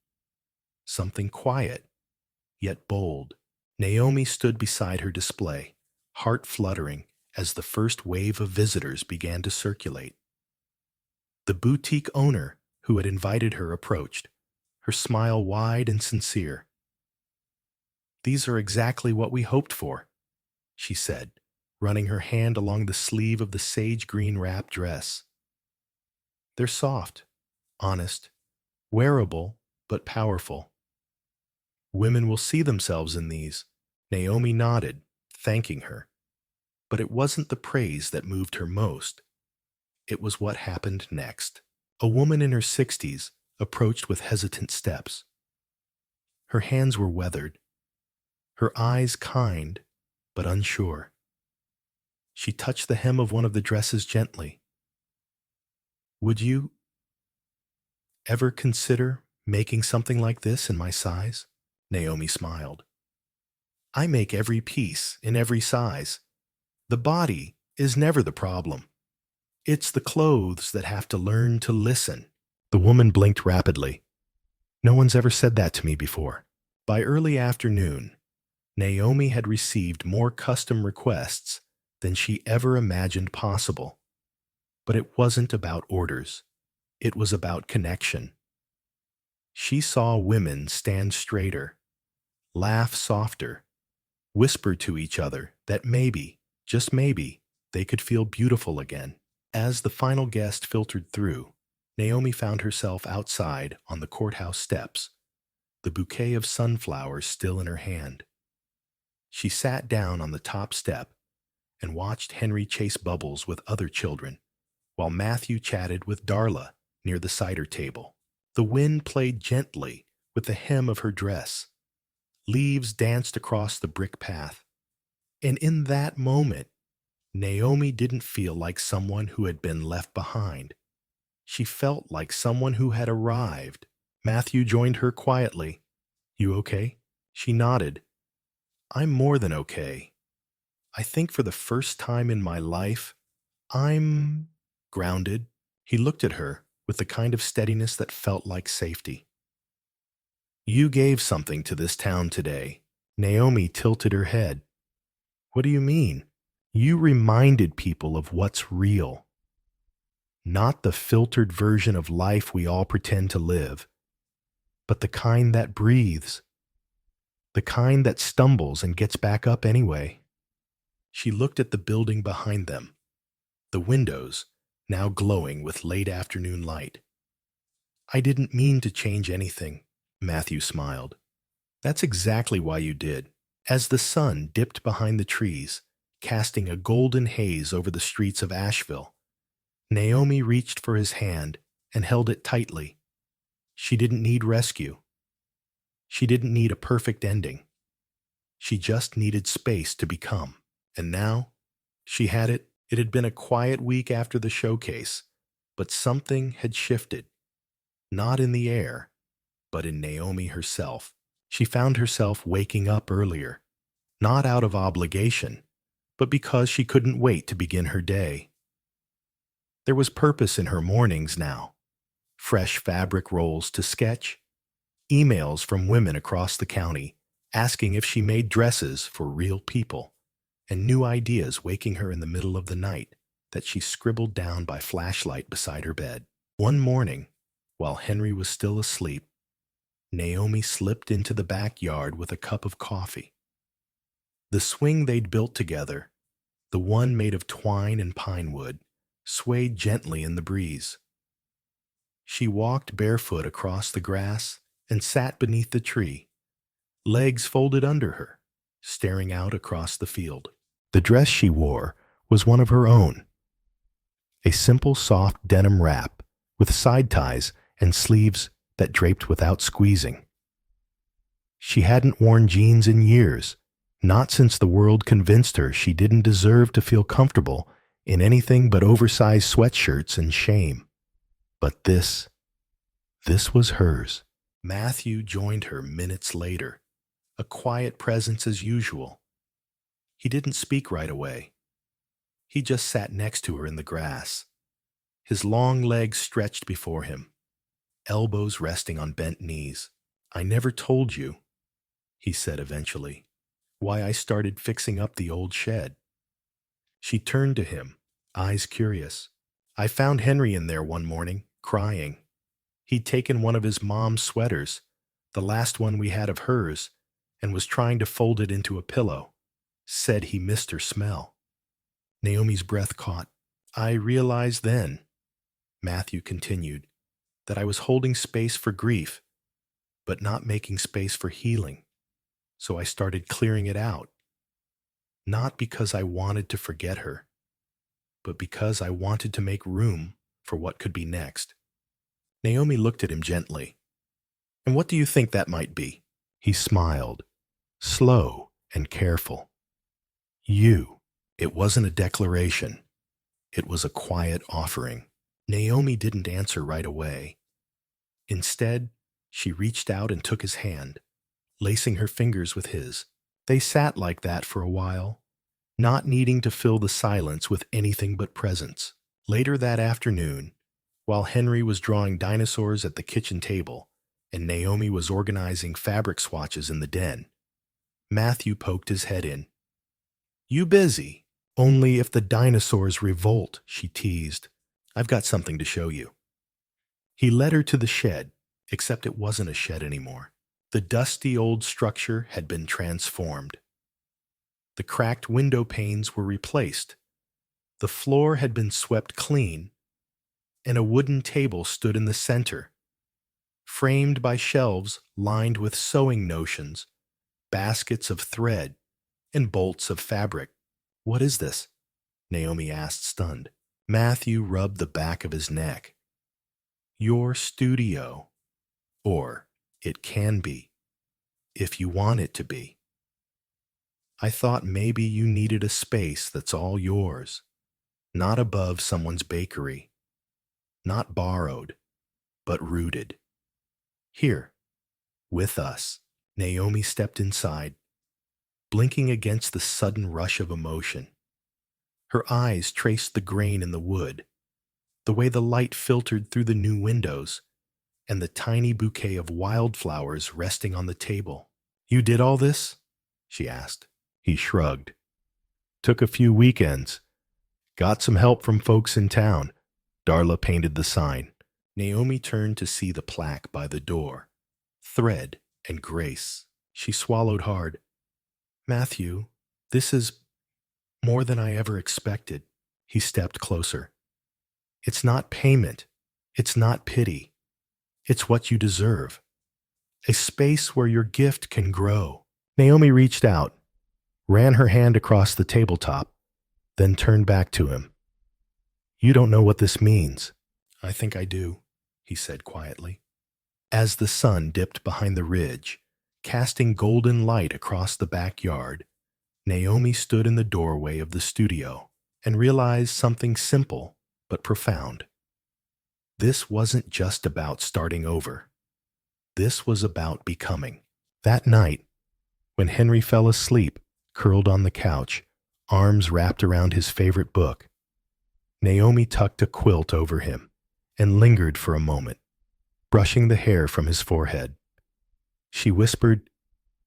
something quiet, yet bold. Naomi stood beside her display, heart fluttering as the first wave of visitors began to circulate. The boutique owner who had invited her approached, her smile wide and sincere. These are exactly what we hoped for, she said, running her hand along the sleeve of the sage green wrap dress. They're soft, honest, wearable, but powerful. Women will see themselves in these. Naomi nodded, thanking her. But it wasn't the praise that moved her most. It was what happened next. A woman in her 60s approached with hesitant steps. Her hands were weathered, her eyes kind, but unsure. She touched the hem of one of the dresses gently. Would you ever consider making something like this in my size? Naomi smiled. I make every piece in every size. The body is never the problem. It's the clothes that have to learn to listen. The woman blinked rapidly. No one's ever said that to me before. By early afternoon, Naomi had received more custom requests than she ever imagined possible. But it wasn't about orders. It was about connection. She saw women stand straighter, laugh softer, whisper to each other that maybe, just maybe, they could feel beautiful again. As the final guest filtered through, Naomi found herself outside on the courthouse steps, the bouquet of sunflowers still in her hand. She sat down on the top step and watched Henry chase bubbles with other children, while Matthew chatted with Darla near the cider table. The wind played gently with the hem of her dress. Leaves danced across the brick path. And in that moment, Naomi didn't feel like someone who had been left behind. She felt like someone who had arrived. Matthew joined her quietly. "You okay?" She nodded. "I'm more than okay. I think for the first time in my life, I'm grounded." He looked at her with the kind of steadiness that felt like safety. "You gave something to this town today." Naomi tilted her head. "What do you mean?" "You reminded people of what's real. Not the filtered version of life we all pretend to live, but the kind that breathes, the kind that stumbles and gets back up anyway." She looked at the building behind them, the windows now glowing with late afternoon light. "I didn't mean to change anything," Matthew smiled. "That's exactly why you did." As the sun dipped behind the trees, casting a golden haze over the streets of Asheville, Naomi reached for his hand and held it tightly. She didn't need rescue. She didn't need a perfect ending. She just needed space to become. And now, she had it. It had been a quiet week after the showcase, but something had shifted. Not in the air, but in Naomi herself. She found herself waking up earlier, not out of obligation, but because she couldn't wait to begin her day. There was purpose in her mornings now. Fresh fabric rolls to sketch, emails from women across the county asking if she made dresses for real people, and new ideas waking her in the middle of the night that she scribbled down by flashlight beside her bed. One morning, while Henry was still asleep, Naomi slipped into the backyard with a cup of coffee. The swing they'd built together, the one made of twine and pine wood, swayed gently in the breeze. She walked barefoot across the grass and sat beneath the tree, legs folded under her, staring out across the field. The dress she wore was one of her own, a simple soft denim wrap with side ties and sleeves that draped without squeezing. She hadn't worn jeans in years, not since the world convinced her she didn't deserve to feel comfortable in anything but oversized sweatshirts and shame. But this was hers. Matthew joined her minutes later, a quiet presence as usual. He didn't speak right away. He just sat next to her in the grass, his long legs stretched before him, elbows resting on bent knees. "I never told you," he said eventually, "why I started fixing up the old shed." She turned to him, eyes curious. "I found Henry in there one morning, crying. He'd taken one of his mom's sweaters, the last one we had of hers, and was trying to fold it into a pillow. Said he missed her smell." Naomi's breath caught. "I realized then," Matthew continued, "that I was holding space for grief, but not making space for healing. So I started clearing it out. Not because I wanted to forget her, but because I wanted to make room for what could be next." Naomi looked at him gently. "And what do you think that might be?" He smiled, slow and careful. "You." It wasn't a declaration. It was a quiet offering. Naomi didn't answer right away. Instead, she reached out and took his hand, lacing her fingers with his. They sat like that for a while, not needing to fill the silence with anything but presence. Later that afternoon, while Henry was drawing dinosaurs at the kitchen table and Naomi was organizing fabric swatches in the den, Matthew poked his head in. You busy? Only if the dinosaurs revolt, she teased. I've got something to show you. He led her to the shed, except it wasn't a shed anymore. The dusty old structure had been transformed. The cracked window panes were replaced. The floor had been swept clean, and a wooden table stood in the center, framed by shelves lined with sewing notions, baskets of thread, and bolts of fabric. What is this? Naomi asked, stunned. Matthew rubbed the back of his neck. Your studio. Or it can be, if you want it to be. I thought maybe you needed a space that's all yours, not above someone's bakery, not borrowed, but rooted. Here, with us. Naomi stepped inside, blinking against the sudden rush of emotion. Her eyes traced the grain in the wood, the way the light filtered through the new windows, and the tiny bouquet of wildflowers resting on the table. You did all this? She asked. He shrugged. Took a few weekends. Got some help from folks in town. Darla painted the sign. Naomi turned to see the plaque by the door. Thread and grace. She swallowed hard. Matthew, this is more than I ever expected. He stepped closer. It's not payment. It's not pity. It's what you deserve. A space where your gift can grow. Naomi reached out, ran her hand across the tabletop, then turned back to him. You don't know what this means. I think I do, he said quietly. As the sun dipped behind the ridge, casting golden light across the backyard, Naomi stood in the doorway of the studio and realized something simple but profound. This wasn't just about starting over. This was about becoming. That night, when Henry fell asleep, curled on the couch, arms wrapped around his favorite book, Naomi tucked a quilt over him and lingered for a moment, brushing the hair from his forehead. She whispered,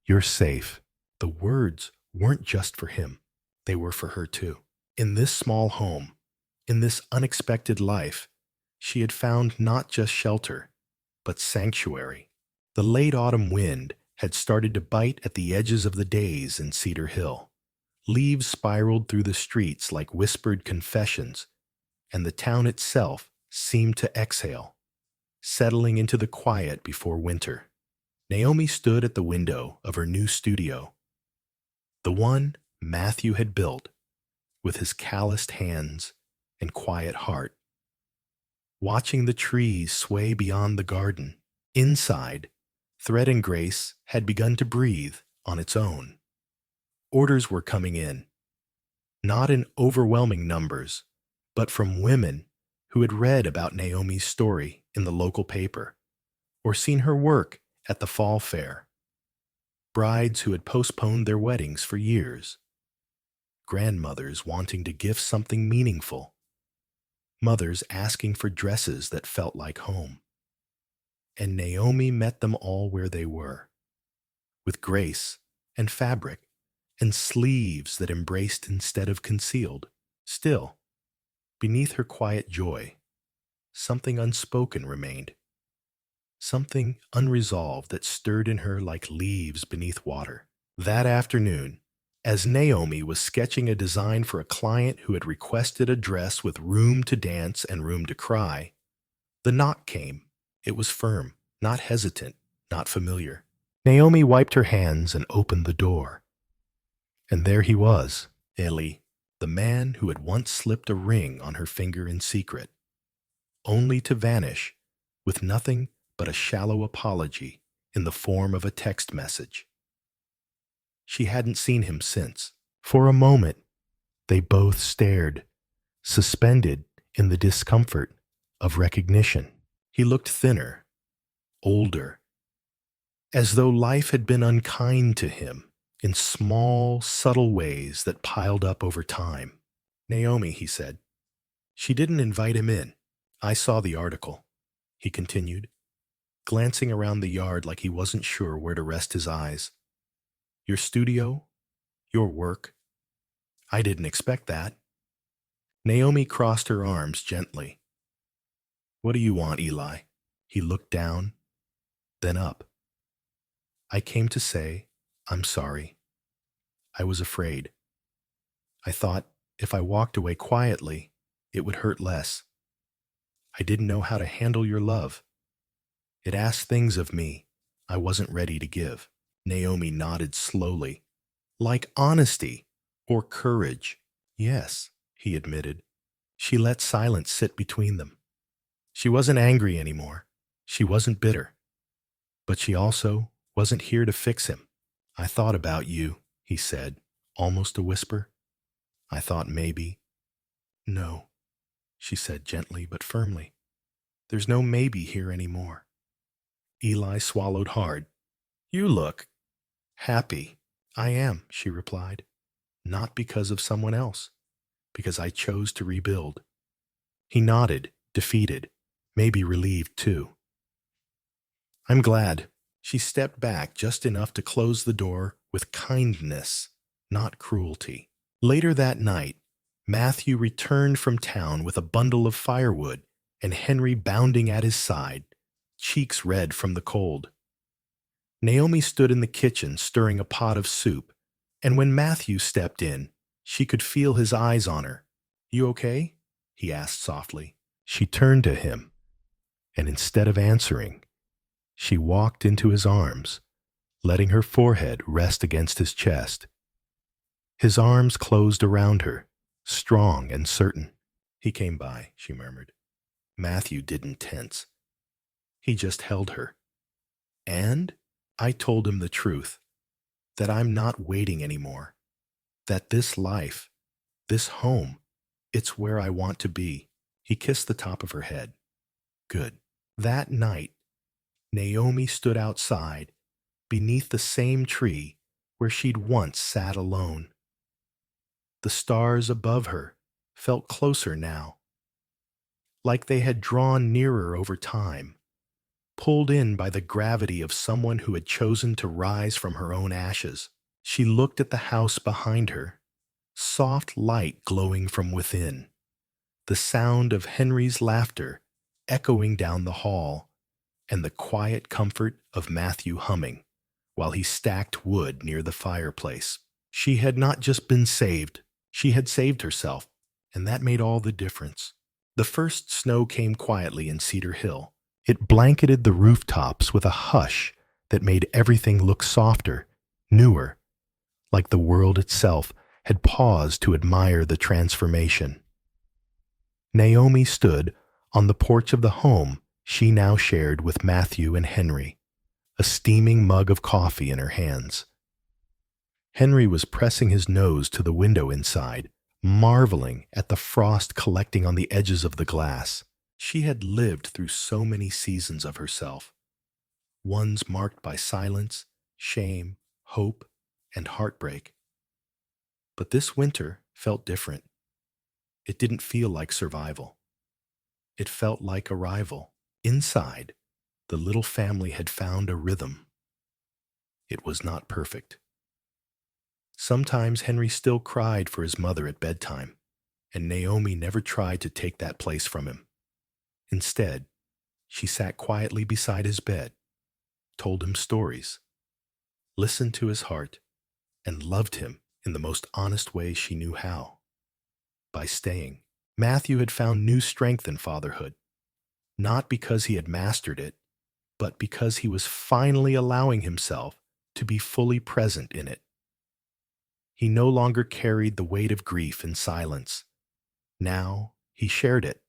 You're safe. The words weren't just for him. They were for her too. In this small home, in this unexpected life, she had found not just shelter, but sanctuary. The late autumn wind had started to bite at the edges of the days in Cedar Hill. Leaves spiraled through the streets like whispered confessions, and the town itself seemed to exhale, settling into the quiet before winter. Naomi stood at the window of her new studio, the one Matthew had built, with his calloused hands and quiet heart, watching the trees sway beyond the garden. Inside, Thread and Grace had begun to breathe on its own. Orders were coming in, not in overwhelming numbers, but from women who had read about Naomi's story in the local paper or seen her work at the fall fair. Brides who had postponed their weddings for years. Grandmothers wanting to gift something meaningful. Mothers asking for dresses that felt like home. And Naomi met them all where they were, with grace and fabric and sleeves that embraced instead of concealed. Still, beneath her quiet joy, something unspoken remained. Something unresolved that stirred in her like leaves beneath water. That afternoon, as Naomi was sketching a design for a client who had requested a dress with room to dance and room to cry, the knock came. It was firm, not hesitant, not familiar. Naomi wiped her hands and opened the door. And there he was, Eli, the man who had once slipped a ring on her finger in secret, only to vanish with nothing but a shallow apology in the form of a text message. She hadn't seen him since. For a moment, they both stared, suspended in the discomfort of recognition. He looked thinner, older, as though life had been unkind to him in small, subtle ways that piled up over time. Naomi, he said. She didn't invite him in. I saw the article, he continued, glancing around the yard like he wasn't sure where to rest his eyes. Your studio? Your work? I didn't expect that. Naomi crossed her arms gently. What do you want, Eli? He looked down, then up. I came to say, I'm sorry. I was afraid. I thought if I walked away quietly, it would hurt less. I didn't know how to handle your love. It asked things of me I wasn't ready to give. Naomi nodded slowly. Like honesty or courage. Yes, he admitted. She let silence sit between them. She wasn't angry anymore. She wasn't bitter. But she also wasn't here to fix him. I thought about you, he said, almost a whisper. I thought maybe. No, she said gently but firmly. There's no maybe here anymore. Eli swallowed hard. You look happy. I am, she replied. Not because of someone else, because I chose to rebuild. He nodded, defeated, maybe relieved too. I'm glad. She stepped back just enough to close the door with kindness, not cruelty. Later that night, Matthew returned from town with a bundle of firewood and Henry bounding at his side, cheeks red from the cold. Naomi stood in the kitchen stirring a pot of soup, and when Matthew stepped in, she could feel his eyes on her. You okay? He asked softly. She turned to him, and instead of answering, she walked into his arms, letting her forehead rest against his chest. His arms closed around her, strong and certain. He came by, she murmured. Matthew didn't tense. He just held her. And I told him the truth, that I'm not waiting anymore, that this life, this home, it's where I want to be. He kissed the top of her head. Good. That night, Naomi stood outside, beneath the same tree where she'd once sat alone. The stars above her felt closer now, like they had drawn nearer over time, pulled in by the gravity of someone who had chosen to rise from her own ashes. She looked at the house behind her, soft light glowing from within, the sound of Henry's laughter echoing down the hall, and the quiet comfort of Matthew humming while he stacked wood near the fireplace. She had not just been saved, she had saved herself, and that made all the difference. The first snow came quietly in Cedar Hill. It blanketed the rooftops with a hush that made everything look softer, newer, like the world itself had paused to admire the transformation. Naomi stood on the porch of the home she now shared with Matthew and Henry, a steaming mug of coffee in her hands. Henry was pressing his nose to the window inside, marveling at the frost collecting on the edges of the glass. She had lived through so many seasons of herself, ones marked by silence, shame, hope, and heartbreak. But this winter felt different. It didn't feel like survival. It felt like arrival. Inside, the little family had found a rhythm. It was not perfect. Sometimes Henry still cried for his mother at bedtime, and Naomi never tried to take that place from him. Instead, she sat quietly beside his bed, told him stories, listened to his heart, and loved him in the most honest way she knew how. By staying, Matthew had found new strength in fatherhood, not because he had mastered it, but because he was finally allowing himself to be fully present in it. He no longer carried the weight of grief in silence. Now he shared it,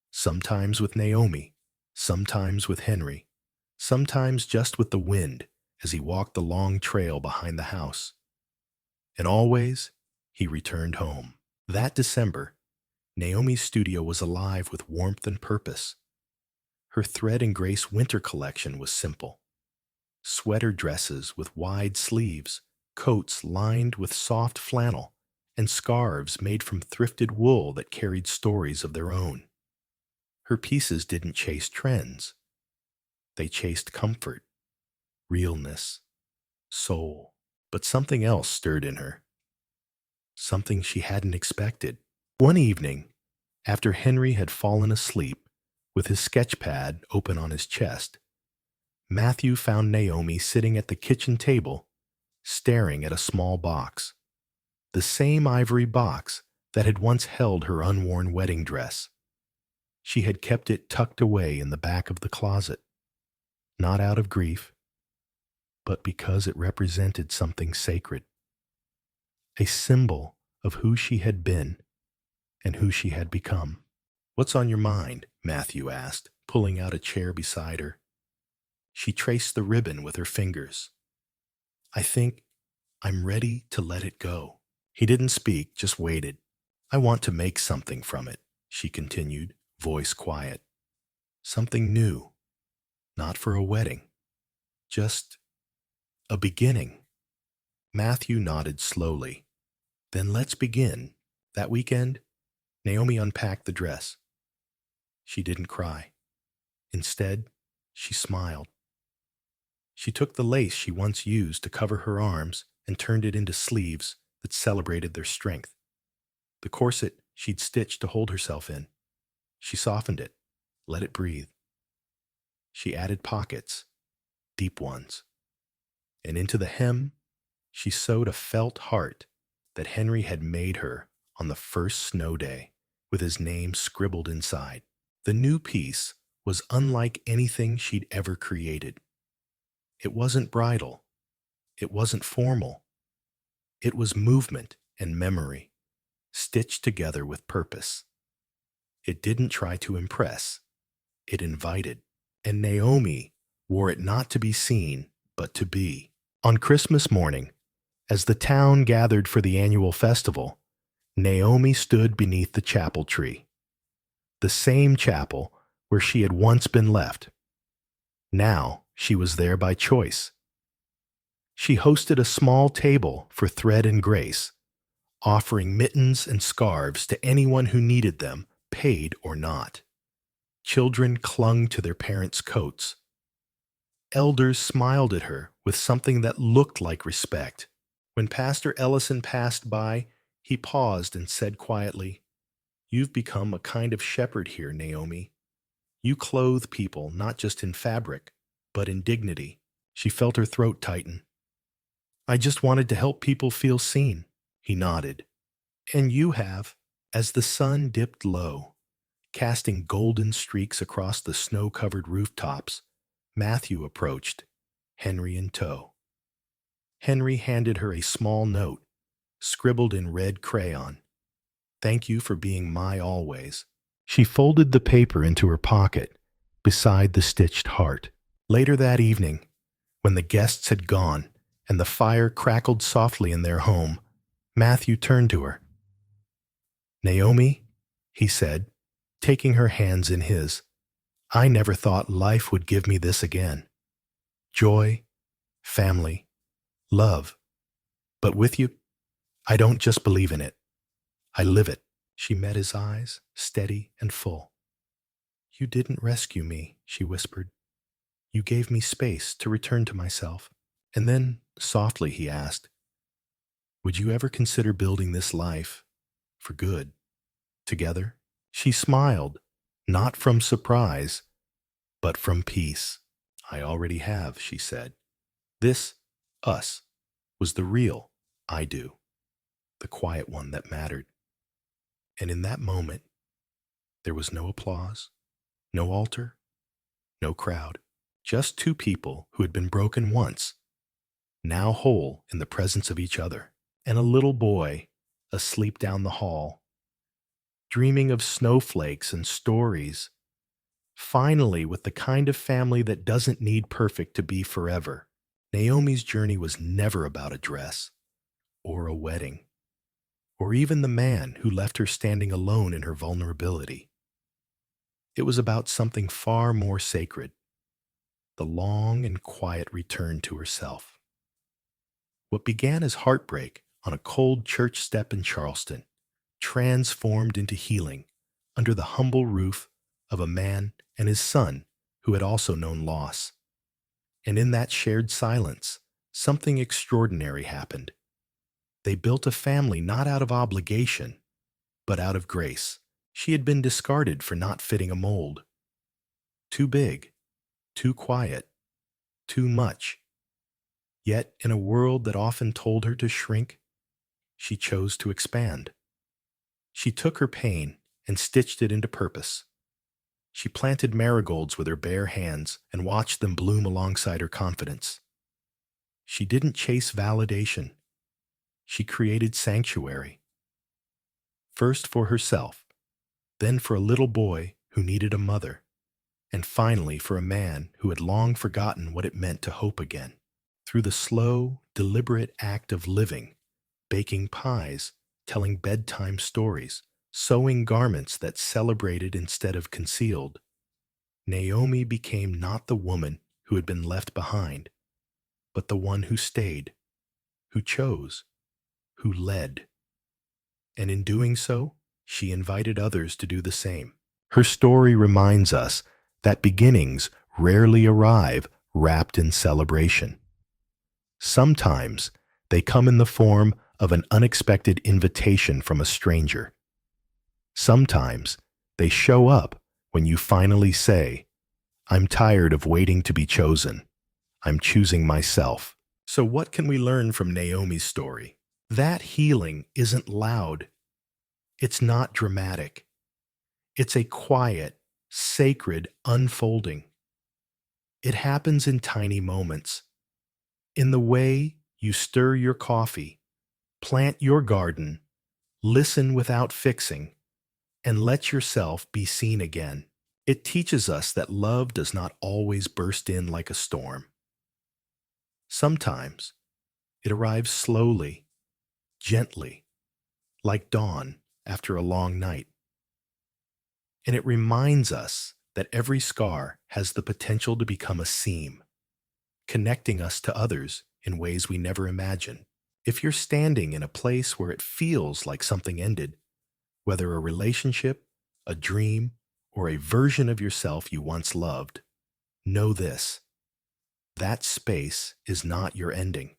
sometimes with Naomi, sometimes with Henry, sometimes just with the wind as he walked the long trail behind the house. And always, he returned home. That December, Naomi's studio was alive with warmth and purpose. Her Thread and Grace winter collection was simple. Sweater dresses with wide sleeves, coats lined with soft flannel, and scarves made from thrifted wool that carried stories of their own. Her pieces didn't chase trends. They chased comfort, realness, soul. But something else stirred in her, something she hadn't expected. One evening, after Henry had fallen asleep with his sketch pad open on his chest, Matthew found Naomi sitting at the kitchen table, staring at a small box, the same ivory box that had once held her unworn wedding dress. She had kept it tucked away in the back of the closet, not out of grief, but because it represented something sacred, a symbol of who she had been and who she had become. "What's on your mind?" Matthew asked, pulling out a chair beside her. She traced the ribbon with her fingers. "I think I'm ready to let it go." He didn't speak, just waited. "I want to make something from it," she continued, voice quiet. "Something new, not for a wedding, just a beginning." Matthew nodded slowly. "Then let's begin." That weekend, Naomi unpacked the dress. She didn't cry. Instead, she smiled. She took the lace she once used to cover her arms and turned it into sleeves that celebrated their strength. The corset she'd stitched to hold herself in. She softened it, let it breathe. She added pockets, deep ones. And into the hem, she sewed a felt heart that Henry had made her on the first snow day, with his name scribbled inside. The new piece was unlike anything she'd ever created. It wasn't bridal. It wasn't formal. It was movement and memory, stitched together with purpose. It didn't try to impress. It invited. And Naomi wore it not to be seen, but to be. On Christmas morning, as the town gathered for the annual festival, Naomi stood beneath the chapel tree, the same chapel where she had once been left. Now she was there by choice. She hosted a small table for thread and grace, offering mittens and scarves to anyone who needed them, paid or not. Children clung to their parents' coats. Elders smiled at her with something that looked like respect. When Pastor Ellison passed by, he paused and said quietly, "You've become a kind of shepherd here, Naomi. You clothe people not just in fabric, but in dignity." She felt her throat tighten. "I just wanted to help people feel seen," he nodded. "And you have." As the sun dipped low, casting golden streaks across the snow-covered rooftops, Matthew approached, Henry in tow. Henry handed her a small note, scribbled in red crayon. "Thank you for being my always." She folded the paper into her pocket, beside the stitched heart. Later that evening, when the guests had gone and the fire crackled softly in their home, Matthew turned to her. "Naomi," he said, taking her hands in his, "I never thought life would give me this again. Joy, family, love. But with you, I don't just believe in it. I live it." She met his eyes, steady and full. "You didn't rescue me," she whispered. "You gave me space to return to myself." And then, softly, he asked, "Would you ever consider building this life, for good, together?" She smiled, not from surprise, but from peace. "I already have," she said. This, us, was the real I do, the quiet one that mattered. And in that moment, there was no applause, no altar, no crowd, just two people who had been broken once, now whole in the presence of each other, and a little boy asleep down the hall, dreaming of snowflakes and stories, finally with the kind of family that doesn't need perfect to be forever. Naomi's journey was never about a dress, or a wedding, or even the man who left her standing alone in her vulnerability. It was about something far more sacred, the long and quiet return to herself. What began as heartbreak on a cold church step in Charleston transformed into healing under the humble roof of a man and his son who had also known loss. And in that shared silence, something extraordinary happened. They built a family not out of obligation, but out of grace. She had been discarded for not fitting a mold. Too big, too quiet, too much. Yet, in a world that often told her to shrink, she chose to expand. She took her pain and stitched it into purpose. She planted marigolds with her bare hands and watched them bloom alongside her confidence. She didn't chase validation. She created sanctuary. First for herself, then for a little boy who needed a mother, and finally for a man who had long forgotten what it meant to hope again. Through the slow, deliberate act of living, baking pies, telling bedtime stories, sewing garments that celebrated instead of concealed, Naomi became not the woman who had been left behind, but the one who stayed, who chose, who led. And in doing so, she invited others to do the same. Her story reminds us that beginnings rarely arrive wrapped in celebration. Sometimes they come in the form of an unexpected invitation from a stranger. Sometimes they show up when you finally say, "I'm tired of waiting to be chosen. I'm choosing myself." So what can we learn from Naomi's story? That healing isn't loud. It's not dramatic. It's a quiet, sacred unfolding. It happens in tiny moments. In the way you stir your coffee, plant your garden, listen without fixing, and let yourself be seen again. It teaches us that love does not always burst in like a storm. Sometimes it arrives slowly, gently, like dawn after a long night. And it reminds us that every scar has the potential to become a seam, connecting us to others in ways we never imagined. If you're standing in a place where it feels like something ended, whether a relationship, a dream, or a version of yourself you once loved, know this: that space is not your ending.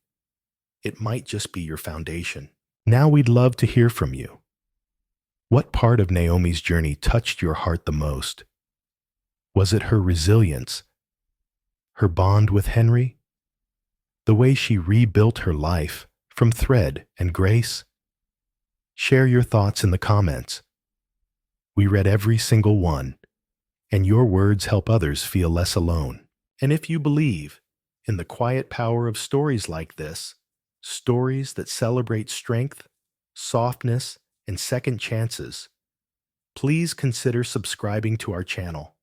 It might just be your foundation. Now we'd love to hear from you. What part of Naomi's journey touched your heart the most? Was it her resilience, her bond with Henry, the way she rebuilt her life from thread and grace? Share your thoughts in the comments. We read every single one, and your words help others feel less alone. And if you believe in the quiet power of stories like this, stories that celebrate strength, softness, and second chances, please consider subscribing to our channel.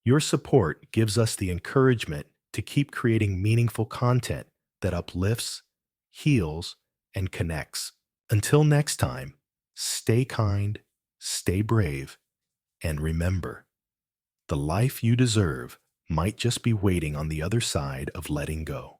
Your support gives us the encouragement to keep creating meaningful content that uplifts, heals, and connects. Until next time, stay kind, stay brave, and remember, the life you deserve might just be waiting on the other side of letting go.